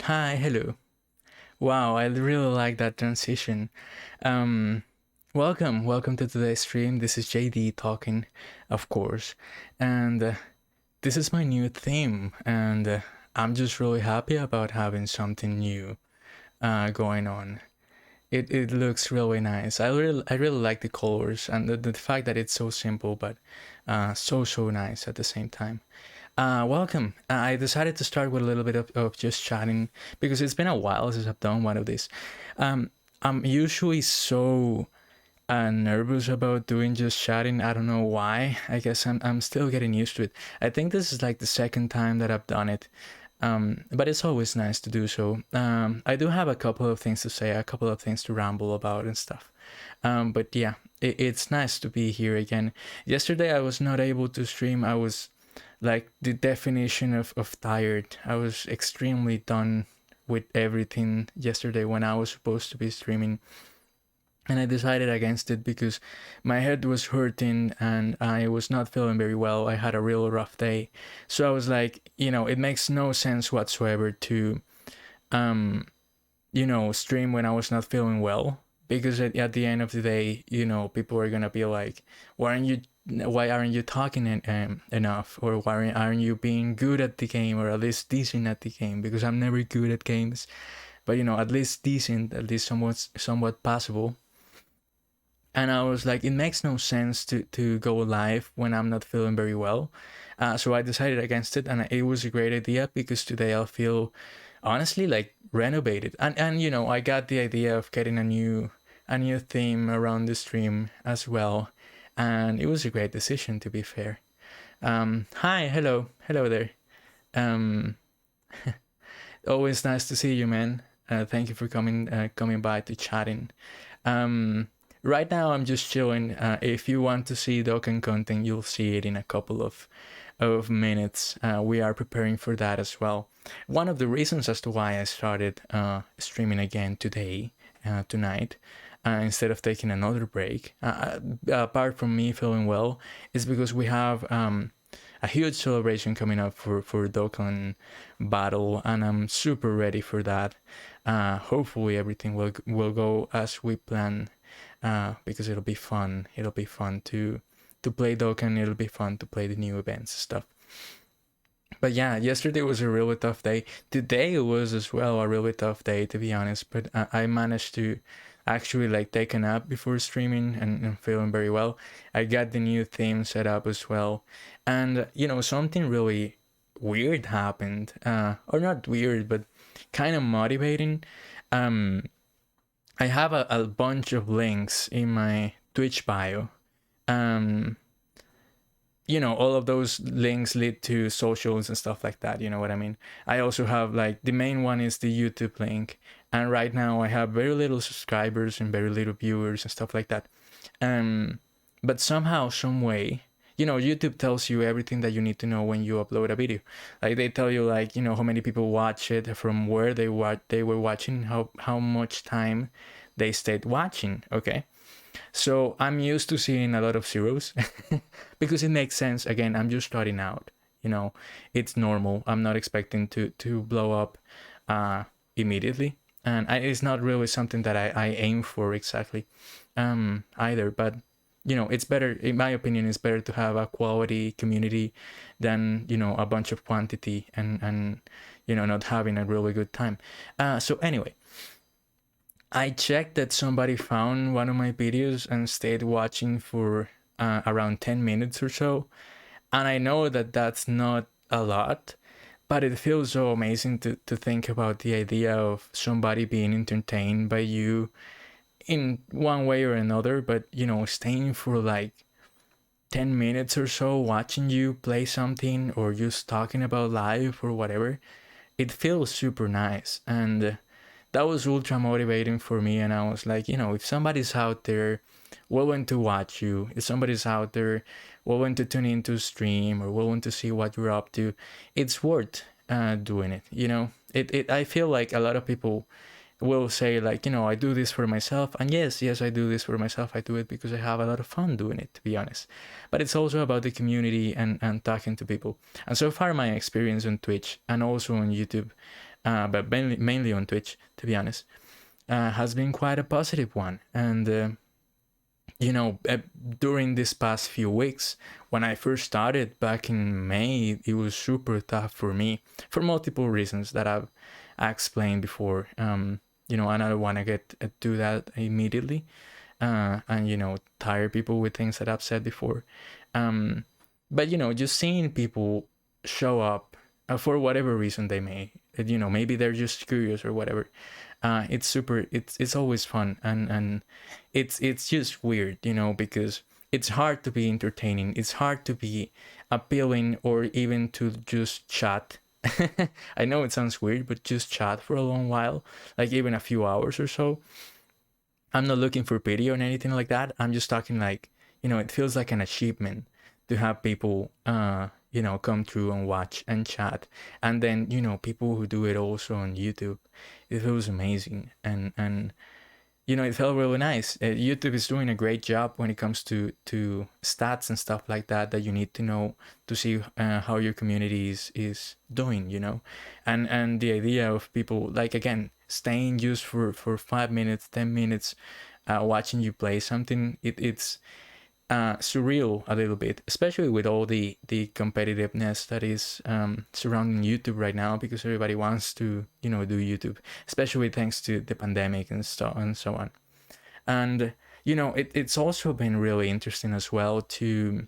Hi, hello. Wow, I really like that transition. Um, welcome to today's stream. This is JD talking, of course, and this is my new theme, and I'm just really happy about having something new going on. It looks really nice. I really like the colors and the fact that it's so simple, but so nice at the same time. Welcome. I decided to start with a little bit of just chatting because it's been a while since I've done one of these. Um, I'm usually so nervous about doing just chatting. I don't know why. I guess I'm still getting used to it. I think this is like the second time that I've done it. But it's always nice to do so. I do have a couple of things to say, a couple of things to ramble about and stuff. But yeah, it's nice to be here again. Yesterday I was not able to stream. I was like the definition of tired. I was extremely done with everything yesterday when I was supposed to be streaming. And I decided against it because my head was hurting and I was not feeling very well. I had a real rough day. So I was like, it makes no sense whatsoever to stream when I was not feeling well because at the end of the day, people are gonna be like, why aren't you talking enough, or why aren't you being good at the game, or at least decent at the game? Because I'm never good at games, but at least decent, at least somewhat passable. And I was like, it makes no sense to go live when I'm not feeling very well. So I decided against it, and it was a great idea because today I'll feel honestly like renovated. And I got the idea of getting a new theme around the stream as well, and it was a great decision, to be fair. Hi, hello there. Um, Always nice to see you, man. Thank you for coming by to chatting. Um, right now I'm just chilling. If you want to see Dokkan content, you'll see it in a couple of minutes. We are preparing for that as well. One of the reasons as to why I started streaming again tonight, instead of taking another break, apart from me feeling well, is because we have a huge celebration coming up for Dokkan Battle, and I'm super ready for that. Hopefully everything will go as we plan, because it'll be fun. It'll be fun to play Dokkan. It'll be fun to play the new events stuff. But yeah, yesterday was a really tough day. Today was as well a really tough day, to be honest. But I managed to actually like take a nap before streaming, and feeling very well. I got the new theme set up as well, and something really weird happened, or not weird, but kind of motivating. Um, I have a bunch of links in my Twitch bio. Um, all of those links lead to socials and stuff like that. You know what I mean? I also have like the main one is the YouTube link, and right now I have very little subscribers and very little viewers and stuff like that. Um, but somehow, some way, YouTube tells you everything that you need to know when you upload a video. Like they tell you like how many people watch it, from where they were watching, how much time they stayed watching. Okay, so I'm used to seeing a lot of zeros because it makes sense. Again, I'm just starting out. It's normal. I'm not expecting to blow up immediately, and it's not really something that I aim for exactly either. But it's better, in my opinion. It's better to have a quality community than a bunch of quantity and not having a really good time. So anyway, I checked that somebody found one of my videos and stayed watching for around 10 minutes or so. And I know that that's not a lot, but it feels so amazing to think about the idea of somebody being entertained by you in one way or another, but staying for like 10 minutes or so watching you play something, or just talking about life or whatever. It feels super nice. And that was ultra motivating for me. And I was like, if somebody's out there willing to watch you, if somebody's out there willing to tune into stream, or willing to see what you're up to, it's worth doing it. I feel like a lot of people will say like, I do this for myself. And yes, I do this for myself. I do it because I have a lot of fun doing it, to be honest. But it's also about the community and talking to people. And so far, my experience on Twitch and also on YouTube, but mainly on Twitch, to be honest, has been quite a positive one. And during this past few weeks, when I first started back in May, it was super tough for me for multiple reasons that I explained before. And I don't want to get do that immediately, and tire people with things that I've said before. But just seeing people show up for whatever reason they may, maybe they're just curious or whatever. It's super. It's always fun, and it's just weird, because it's hard to be entertaining. It's hard to be appealing, or even to just chat. I know it sounds weird, but just chat for a long while, like even a few hours or so. I'm not looking for pity or anything like that. I'm just talking like, it feels like an achievement to have people, come through and watch and chat. And then, people who do it also on YouTube. It feels amazing. And it felt really nice. YouTube is doing a great job when it comes to stats and stuff like that you need to know to see how your community is doing, and the idea of people, like, again, staying just for 5 minutes, 10 minutes, watching you play something, it's surreal a little bit, especially with all the competitiveness that is surrounding YouTube right now, because everybody wants to do YouTube, especially thanks to the pandemic and so on. And it's also been really interesting as well to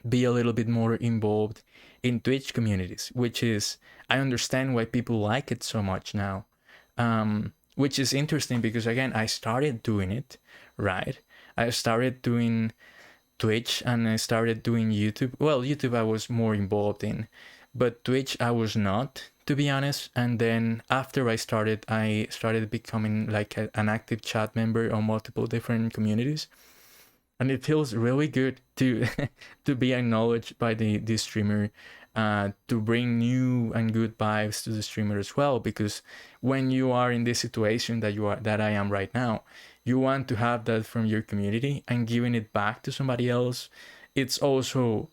be a little bit more involved in Twitch communities, which is, I understand why people like it so much now, which is interesting because, again, I started doing it, right? I started doing Twitch and I started doing YouTube. Well, YouTube I was more involved in, but Twitch I was not, to be honest. And then after I started becoming like an active chat member on multiple different communities. And it feels really good to to be acknowledged by the streamer, to bring new and good vibes to the streamer as well. Because when you are in this situation that I am right now, you want to have that from your community, and giving it back to somebody else, it's also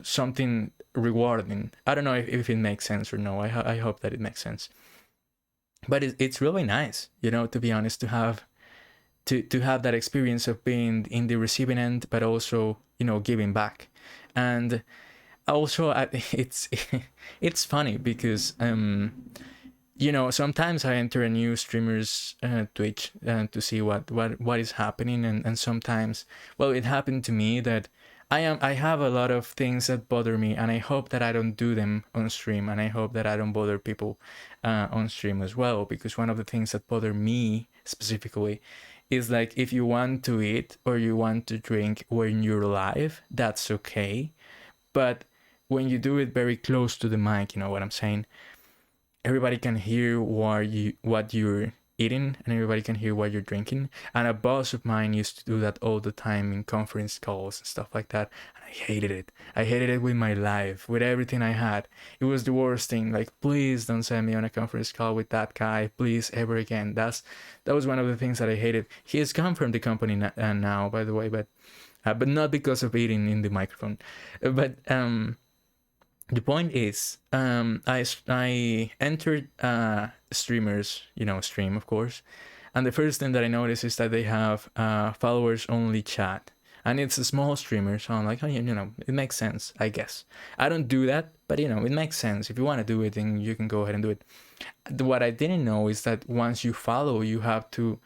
something rewarding. I don't know if it makes sense or no. I hope that it makes sense. But it's really nice, to be honest, to have that experience of being in the receiving end, but also giving back. And also it's it's funny because sometimes I enter a new streamer's Twitch to see what is happening, and sometimes, well, it happened to me that I have a lot of things that bother me, and I hope that I don't do them on stream, and I hope that I don't bother people on stream as well, because one of the things that bother me specifically is, like, if you want to eat or you want to drink when you're live, that's okay, but when you do it very close to the mic, you know what I'm saying, everybody can hear what you're eating, and everybody can hear what you're drinking. And a boss of mine used to do that all the time in conference calls and stuff like that, and I hated it with my life, with everything I had. It was the worst thing. Like, please don't send me on a conference call with that guy, please, ever again. That was one of the things that I hated. He has come from the company now, by the way, but not because of eating in the microphone. But the point is, I entered streamers, stream, of course, and the first thing that I noticed is that they have followers only chat, and it's a small streamer, so I'm like, oh, it makes sense, I guess. I don't do that, but it makes sense. If you want to do it, then you can go ahead and do it. What I didn't know is that once you follow, you have to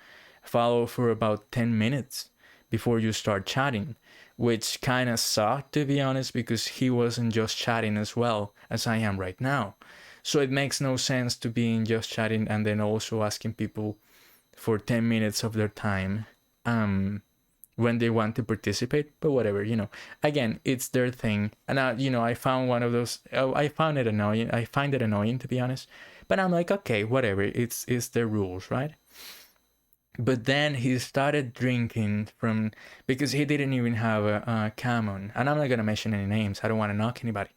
follow for about 10 minutes before you start chatting, which kind of sucked, to be honest, because he wasn't just chatting as well as I am right now. So it makes no sense to be in just chatting and then also asking people for 10 minutes of their time when they want to participate. But whatever, again, it's their thing. And I found one of those, I find it annoying, to be honest. But I'm like, okay, whatever, it's their rules, right? But then he started drinking because he didn't even have a cam on, and I'm not gonna mention any names. I don't want to knock anybody.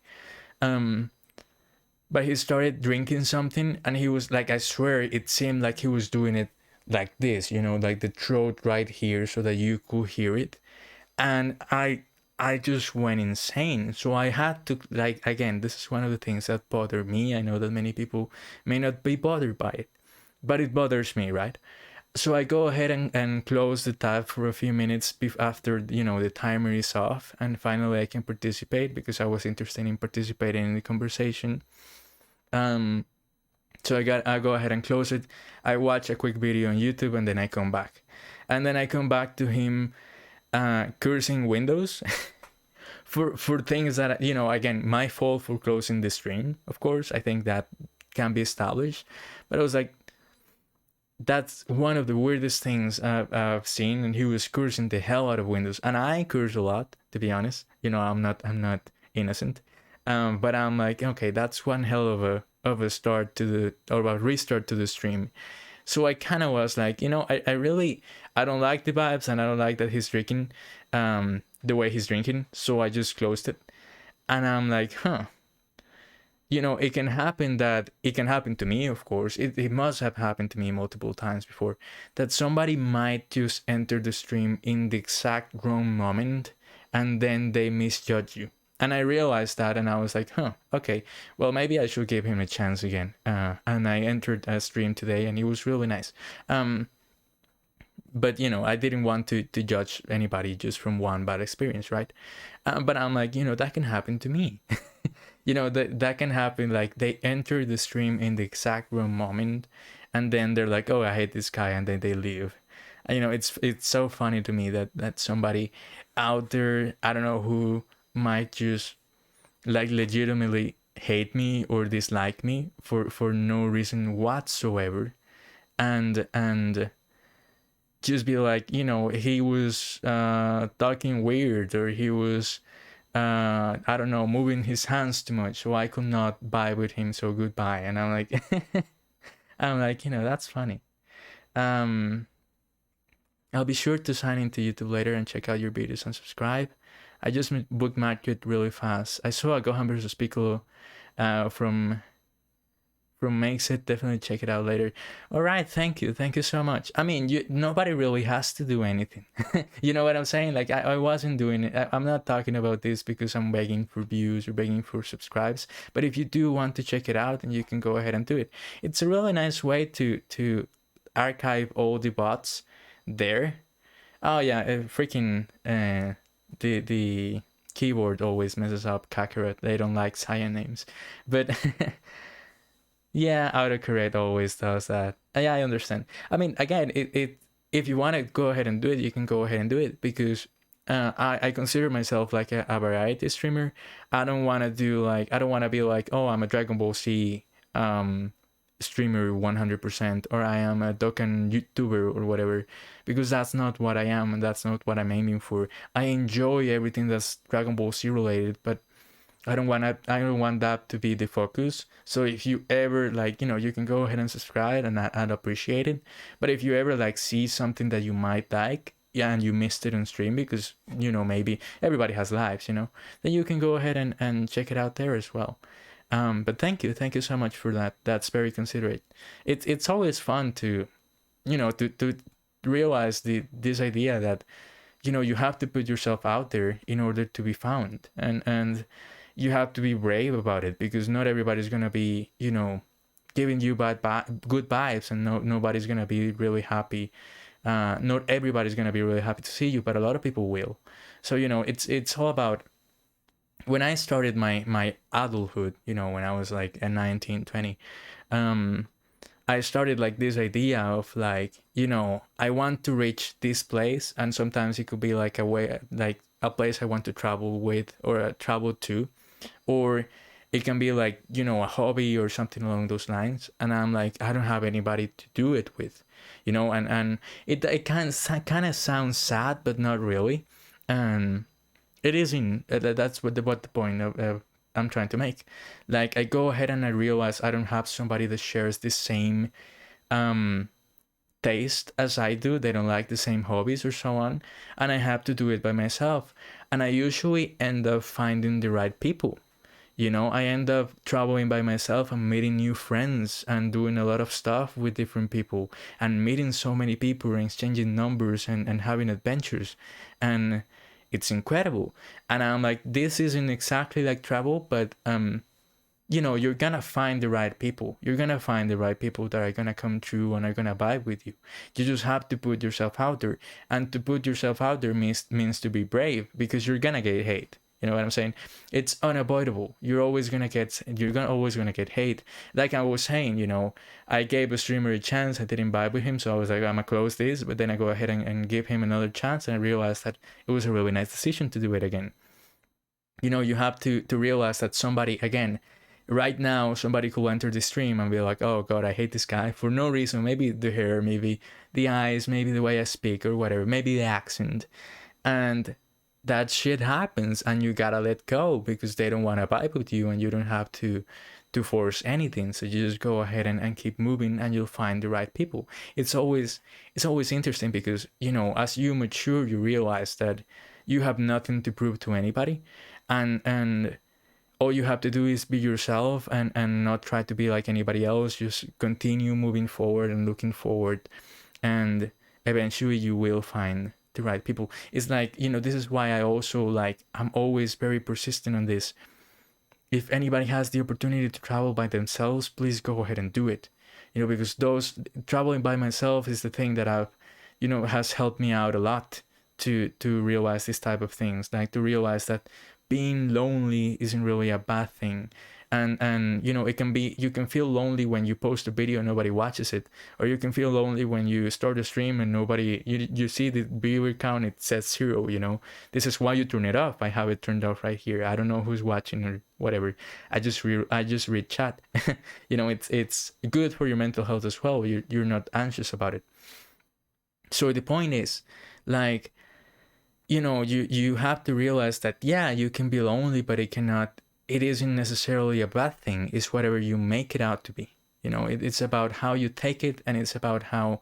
But he started drinking something, and he was like, I swear, it seemed like he was doing it like this, like the throat right here, so that you could hear it. And I I just went insane. So I had to, like, again, this is one of the things that bother me. I know that many people may not be bothered by it, but it bothers me, right? So I go ahead and close the tab for a few minutes after, the timer is off, and finally I can participate because I was interested in participating in the conversation. So I go ahead and close it. I watch a quick video on YouTube, and then I come back. And then I come back to him cursing Windows for things that, again, my fault for closing the stream, of course. I think that can be established. But I was like, that's one of the weirdest things I've seen, and he was cursing the hell out of Windows. And I curse a lot, to be honest. I'm not innocent. But I'm like, okay, that's one hell of a start to the, or a restart to the stream. So I kind of was like, I don't like the vibes, and I don't like that he's drinking the way he's drinking. So I just closed it. And I'm like, it can happen to me, of course. It must have happened to me multiple times before, that somebody might just enter the stream in the exact wrong moment, and then they misjudge you. And I realized that, and I was like, okay, well, maybe I should give him a chance again. And I entered a stream today, and it was really nice. But, I didn't want to judge anybody just from one bad experience, right? But I'm like, that can happen to me. That can happen. Like, they enter the stream in the exact wrong moment, and then they're like, oh, I hate this guy, and then they leave. It's so funny to me that somebody out there, I don't know who, might just like legitimately hate me or dislike me for no reason whatsoever, and just be like, he was talking weird, or he was I don't know, moving his hands too much, so I could not vibe with him, so goodbye. And I'm like that's funny. I'll be sure to sign into YouTube later and check out your videos and subscribe. I just bookmarked it really fast. I saw a Gohan versus Piccolo from Makes It. Definitely check it out later. All right, thank you so much. I mean, nobody really has to do anything. You know what I'm saying? Like, I wasn't doing it. I'm not talking about this because I'm begging for views or begging for subscribes. But if you do want to check it out, then you can go ahead and do it. It's a really nice way to archive all the bots there. Oh yeah, freaking the keyboard always messes up Kakarot. They don't like cyan names, but yeah, autocorrect always does that. Yeah, I understand. I mean, again, it if you want to go ahead and do it, you can go ahead and do it, because I consider myself like a variety streamer. I don't want to be like, oh, I'm a Dragon Ball Z streamer 100%, or I am a Dokkan YouTuber or whatever, because that's not what I am, and that's not what I'm aiming for. I enjoy everything that's Dragon Ball Z related, but I don't want that to be the focus. So if you ever you can go ahead and subscribe, and I'd appreciate it. But if you ever see something that you might like, yeah, and you missed it on stream because maybe everybody has lives, then you can go ahead and check it out there as well. But thank you so much for that. That's very considerate. It's always fun to to realize this idea that you have to put yourself out there in order to be found, and you have to be brave about it, because not everybody's gonna be giving you good vibes, and nobody's gonna be really happy. Not everybody's gonna be really happy to see you, but a lot of people will. So it's all about, when I started my adulthood, when I was like a 19, 20, I started like this idea of I want to reach this place, and sometimes it could be like a place I want to travel with, or travel to, or it can be like a hobby or something along those lines. And I'm like, I don't have anybody to do it with, and it kind of sounds sad, but not really. And it isn't. That's what the point of I'm trying to make. Like, I go ahead and I realize I don't have somebody that shares the same taste as I do. They don't like the same hobbies or so on, and I have to do it by myself. And I usually end up finding the right people. I end up traveling by myself and meeting new friends and doing a lot of stuff with different people, and meeting so many people and exchanging numbers and having adventures. And it's incredible. And I'm like, this isn't exactly like travel, but you know, you're gonna find the right people. You're gonna find the right people that are gonna come through and are gonna vibe with you. You just have to put yourself out there, and to put yourself out there means to be brave, because you're gonna get hate. You know what I'm saying? It's unavoidable. You're gonna always gonna get hate. Like I was saying, you know, I gave a streamer a chance. I didn't vibe with him, so I was like, I'm gonna close this. But then I go ahead and give him another chance, and I realized that it was a really nice decision to do it again. You know, you have to realize that somebody, again, right now, somebody could enter the stream and be like, oh god, I hate this guy for no reason. Maybe the hair, maybe the eyes, maybe the way I speak or whatever, maybe the accent. And that shit happens, and you gotta let go, because they don't want to vibe with you, and you don't have to force anything. So you just go ahead and keep moving, and you'll find the right people. It's always interesting, because, you know, as you mature, you realize that you have nothing to prove to anybody, and all you have to do is be yourself, and not try to be like anybody else. Just continue moving forward and looking forward, and eventually you will find the right people. It's like, you know, this is why I also, like, I'm always very persistent on this. If anybody has the opportunity to travel by themselves, please go ahead and do it. You know, because traveling by myself is the thing that has helped me out a lot to realize this type of things, like to realize that being lonely isn't really a bad thing. And you know, it can be, you can feel lonely when you post a video and nobody watches it, or you can feel lonely when you start a stream and you see the viewer count, it says 0. You know, this is why you turn it off. I have it turned off right here. I don't know who's watching or whatever. I just read chat. You know, it's good for your mental health as well. You're not anxious about it. So the point is, like, you know, you have to realize that, yeah, you can be lonely, but it isn't necessarily a bad thing. It's whatever you make it out to be. You know, it's about how you take it, and it's about how,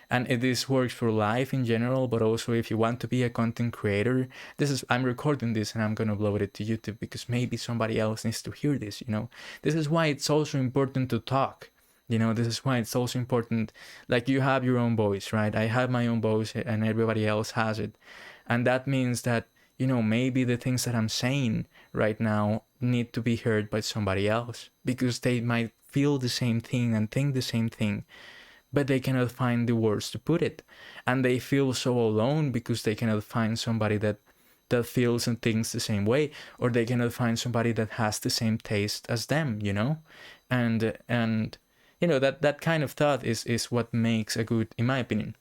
and this works for life in general, but also if you want to be a content creator. I'm recording this and I'm going to upload it to YouTube, because maybe somebody else needs to hear this, you know. This is why it's also important to talk. You know, this is why it's also important, like, you have your own voice, right? I have my own voice, and everybody else has it. And that means that, you know, maybe the things that I'm saying right now need to be heard by somebody else, because they might feel the same thing and think the same thing, but they cannot find the words to put it. And they feel so alone because they cannot find somebody that feels and thinks the same way, or they cannot find somebody that has the same taste as them, you know? And you know, that kind of thought is what makes in my opinion,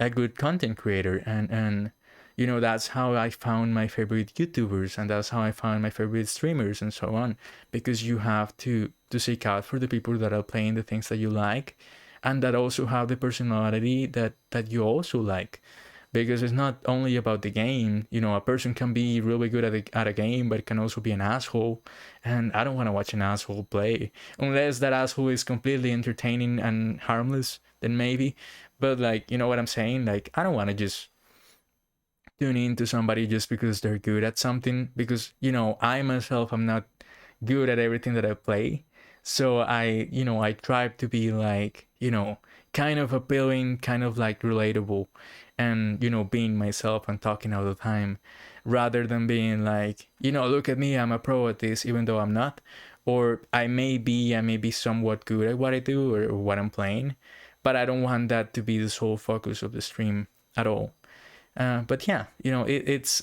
a good content creator. And you know, that's how I found my favorite YouTubers, and that's how I found my favorite streamers, and so on. Because you have to seek out for the people that are playing the things that you like, and that also have the personality that you also like. Because it's not only about the game. You know, a person can be really good at a game, but it can also be an asshole. And I don't want to watch an asshole play, unless that asshole is completely entertaining and harmless, then maybe. But, like, you know what I'm saying? Like, I don't want to just tune into somebody just because they're good at something, because, you know, I myself, I'm not good at everything that I play. So I try to be, like, you know, kind of appealing, kind of like relatable, and, you know, being myself and talking all the time, rather than being like, you know, look at me, I'm a pro at this, even though I'm not. Or I may be somewhat good at what I do, or what I'm playing, but I don't want that to be the sole focus of the stream at all. But yeah, you know, it's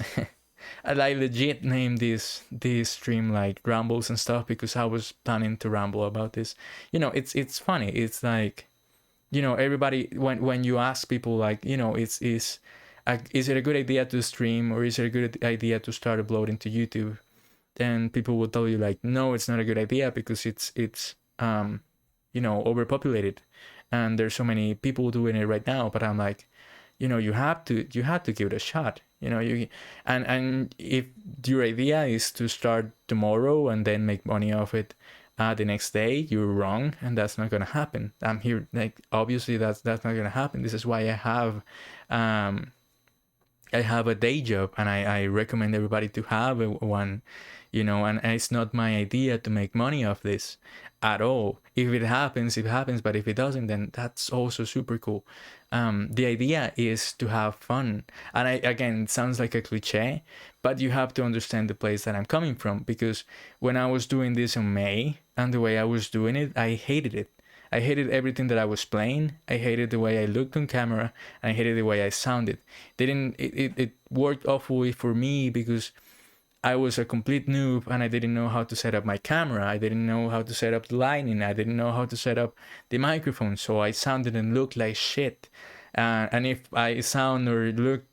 I legit named this stream like rambles and stuff, because I was planning to ramble about this. You know, it's funny. It's like, you know, everybody, when you ask people, like, you know, is it a good idea to stream, or is it a good idea to start uploading to YouTube? Then people will tell you, like, no, it's not a good idea, because it's you know, overpopulated, and there's so many people doing it right now. But I'm like, you know, you have to give it a shot. You know, and if your idea is to start tomorrow and then make money off it the next day, you're wrong, and that's not gonna happen. I'm here, like, obviously that's not gonna happen. This is why I have I have a day job, and I recommend everybody to have one, and it's not my idea to make money off this at all. If it happens, it happens, but if it doesn't, then that's also super cool. The idea is to have fun. And again, it sounds like a cliche, but you have to understand the place that I'm coming from, because when I was doing this in May and the way I was doing it, I hated it. I hated everything that I was playing. I hated the way I looked on camera, and I hated the way I sounded. It worked awfully for me because I was a complete noob and I didn't know how to set up my camera. I didn't know how to set up the lighting. I didn't know how to set up the microphone. So I sounded and looked like shit. And if I sound or look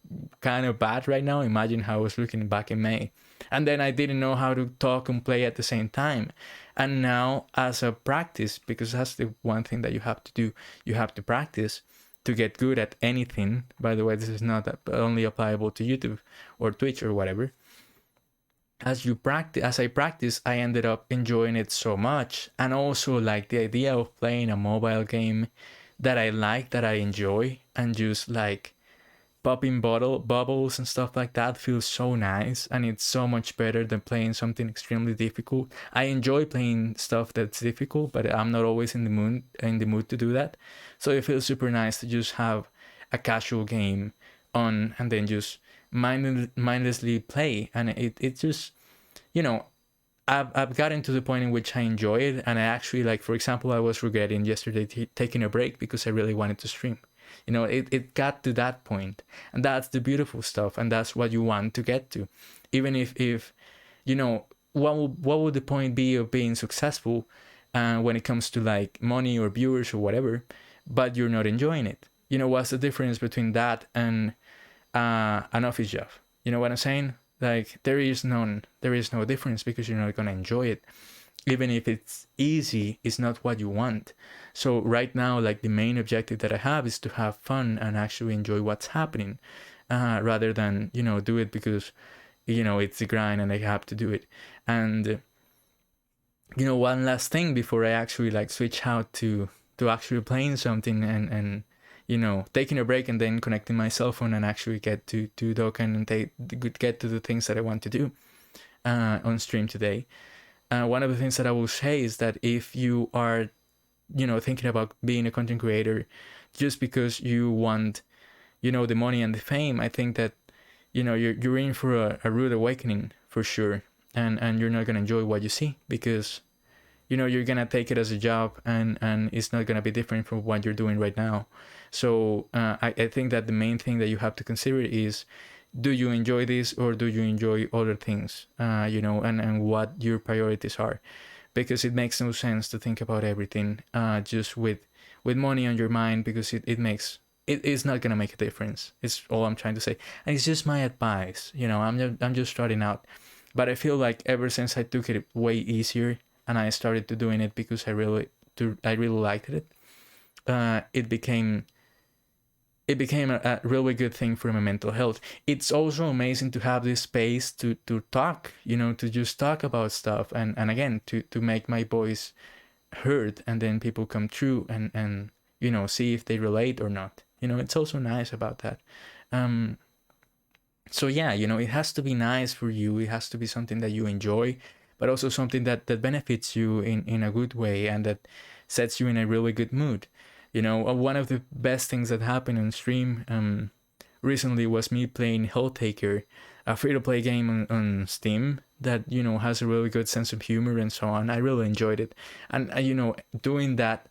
kind of bad right now, imagine how I was looking back in May. And then I didn't know how to talk and play at the same time. And now, as a practice, because that's the one thing that you have to do, you have to practice to get good at anything. By the way, this is not only applicable to YouTube or Twitch or whatever. As I practice, I ended up enjoying it so much, and also like the idea of playing a mobile game that I like, that I enjoy, and just like popping bubbles and stuff like that feels so nice, and it's so much better than playing something extremely difficult. I enjoy playing stuff that's difficult, but I'm not always in the mood to do that. So it feels super nice to just have a casual game on and then just mindlessly play, and it just, I've gotten to the point in which I enjoy it, and I actually, like, for example, I was regretting yesterday taking a break because I really wanted to stream. It got to that point, and that's the beautiful stuff, and that's what you want to get to. Even if what would the point be of being successful when it comes to like money or viewers or whatever, but you're not enjoying it? What's the difference between that and an office job? You know what I'm saying? Like, there is no difference, because you're not gonna enjoy it. Even if it's easy, it's not what you want. So right now, like, the main objective that I have is to have fun and actually enjoy what's happening, rather than do it because it's the grind and I have to do it. And one last thing before I actually like switch out to actually playing something and taking a break and then connecting my cell phone and actually get to Dokkan and get to the things that I want to do on stream today. One of the things that I will say is that if you are, thinking about being a content creator just because you want, the money and the fame, I think that, you're in for a rude awakening for sure. And you're not going to enjoy what you see, because you're gonna take it as a job, and it's not gonna be different from what you're doing right now. So I think that the main thing that you have to consider is, do you enjoy this, or do you enjoy other things, and what your priorities are, because it makes no sense to think about everything just with money on your mind, because it's not gonna make a difference. It's all I'm trying to say, and it's just my advice. I'm just starting out, but I feel like ever since I took it way easier and I started to doing it because I really liked it. It became a really good thing for my mental health. It's also amazing to have this space to talk, to just talk about stuff, and again to make my voice heard, and then people come through and see if they relate or not. It's also nice about that. So yeah, it has to be nice for you. It has to be something that you enjoy, but also something that benefits you in a good way, and that sets you in a really good mood. One of the best things that happened on stream recently was me playing Helltaker, a free-to-play game on Steam that has a really good sense of humor and so on. I really enjoyed it, and doing that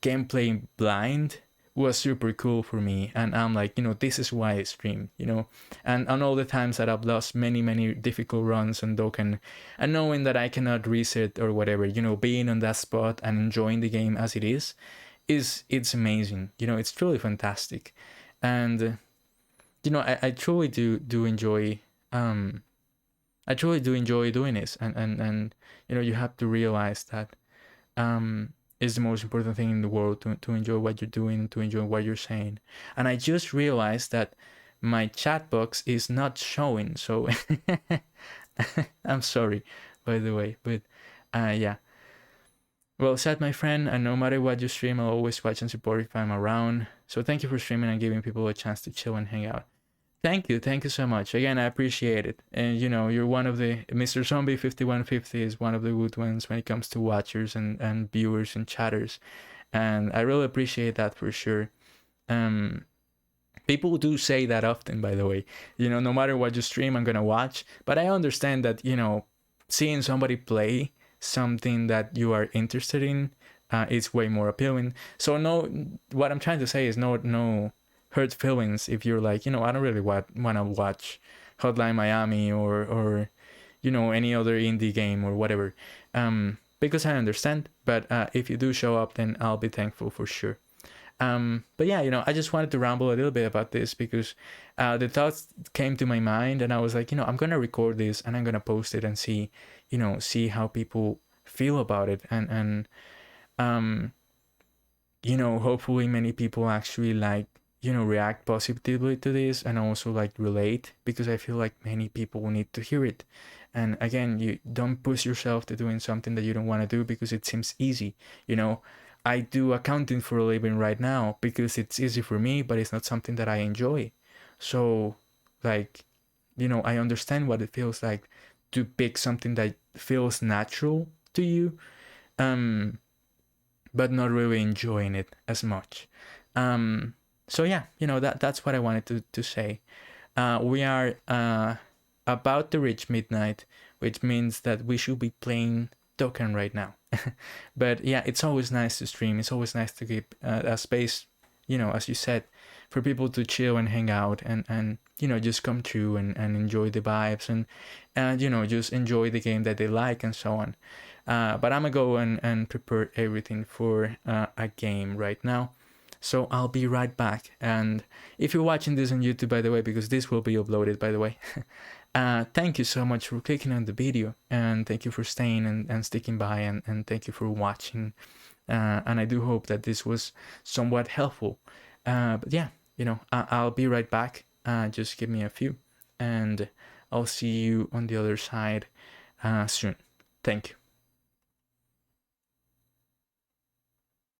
gameplay blind was super cool for me. And I'm like, this is why I stream, and on all the times that I've lost many difficult runs on Dokkan, and knowing that I cannot reset or whatever, being on that spot and enjoying the game as it is it's amazing. It's truly fantastic. And I truly do enjoy doing this, and you have to realize that is the most important thing in the world, to enjoy what you're doing, to enjoy what you're saying. And I just realized that my chat box is not showing, so I'm sorry, by the way, but yeah. Well said, my friend, and no matter what you stream, I'll always watch and support if I'm around. So thank you for streaming and giving people a chance to chill and hang out. Thank you so much. Again, I appreciate it. And you know, you're one of the Mr. Zombie 5150 is one of the good ones when it comes to watchers and viewers and chatters. And I really appreciate that for sure. Um, People do say that often, by the way. You know, no matter what you stream, I'm gonna watch. But I understand that, you know, seeing somebody play something that you are interested in is way more appealing. So no, what I'm trying to say is no hurt feelings if you're like, you know, I don't really want to watch Hotline Miami or you know, any other indie game or whatever. Because I understand. But if you do show up, then I'll be thankful for sure. But yeah, you know, I just wanted to ramble a little bit about this because the thoughts came to my mind, and I was like, you know, I'm gonna record this and I'm gonna post it and see, you know, see how people feel about it, and um, you know, hopefully many people actually like, you know, react positively to this and also like relate, because I feel like many people need to hear it. And again, you don't push yourself to doing something that you don't want to do because it seems easy. You know, I do accounting for a living right now because it's easy for me, but it's not something that I enjoy. So like, you know, I understand what it feels like to pick something that feels natural to you. Um but not really enjoying it as much. Um, so yeah, you know, that's what I wanted to say. We are about to reach midnight, which means that we should be playing Token right now. But yeah, it's always nice to stream. It's always nice to keep a space, you know, as you said, for people to chill and hang out and you know, just come through and enjoy the vibes and you know, just enjoy the game that they like and so on. But I'm gonna go and prepare everything for a game right now. So I'll be right back. And if you're watching this on YouTube, by the way, because this will be uploaded, by the way, thank you so much for clicking on the video. And thank you for staying and sticking by. And thank you for watching. And I do hope that this was somewhat helpful. But yeah, you know, I'll be right back. Just give me a few. And I'll see you on the other side soon. Thank you.